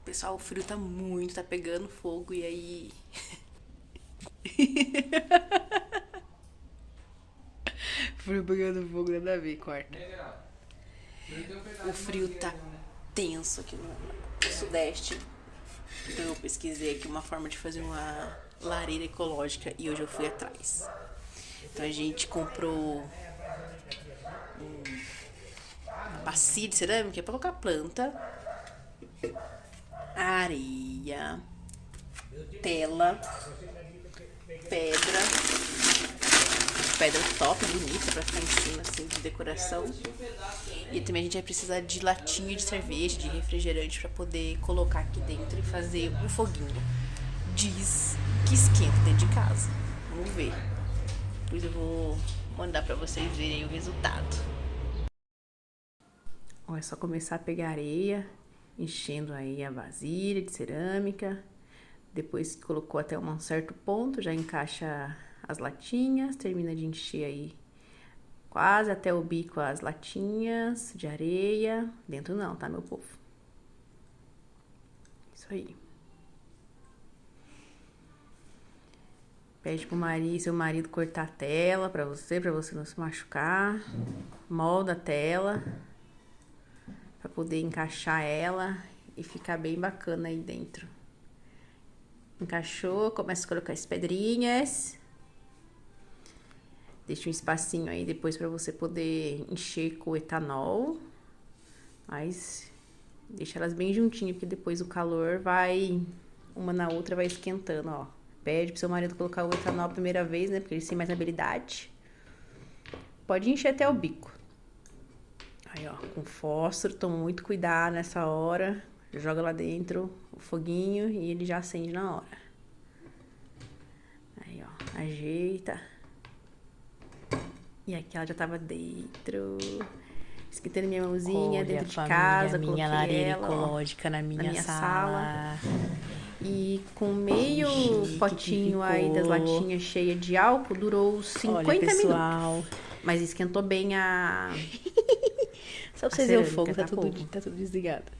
Pessoal, o frio tá pegando fogo e aí... Frio pegando fogo, nada a ver, corta. O frio tá tenso aqui no sudeste. Então eu pesquisei aqui uma forma de fazer uma lareira ecológica e hoje eu fui atrás. Então a gente comprou uma bacia de cerâmica pra colocar planta, areia, tela, pedra top, bonita, pra ficar em cima, assim, de decoração. E também a gente vai precisar de latinha de cerveja, de refrigerante, pra poder colocar aqui dentro e fazer um foguinho. Diz que esquenta dentro de casa. Vamos ver. Depois eu vou mandar pra vocês verem o resultado. Ó, é só começar a pegar areia, enchendo aí a vasilha de cerâmica. Depois que colocou até um certo ponto, já encaixa as latinhas, termina de encher aí quase até o bico as latinhas de areia. Dentro não, tá, meu povo? Isso aí. Pede pro seu marido cortar a tela pra você não se machucar. Molda a tela pra poder encaixar ela e ficar bem bacana aí dentro. Encaixou, começa a colocar as pedrinhas. Deixa um espacinho aí depois pra você poder encher com etanol. Mas deixa elas bem juntinhas, porque depois o calor vai... Uma na outra vai esquentando, ó. Pede pro seu marido colocar o etanol a primeira vez, né? Porque eles têm mais habilidade. Pode encher até o bico. Aí, ó, com fósforo, toma muito cuidado nessa hora. Joga lá dentro o foguinho e ele já acende na hora. Aí, ó, ajeita. E aqui ela já tava dentro. Esquentando minha mãozinha. Olha, dentro de casa. Minha lareira ecológica na minha sala. E com meio potinho aí das latinhas cheias de álcool, durou 50 minutos. Mas esquentou bem a... Só pra vocês verem o fogo, tá tudo desligado.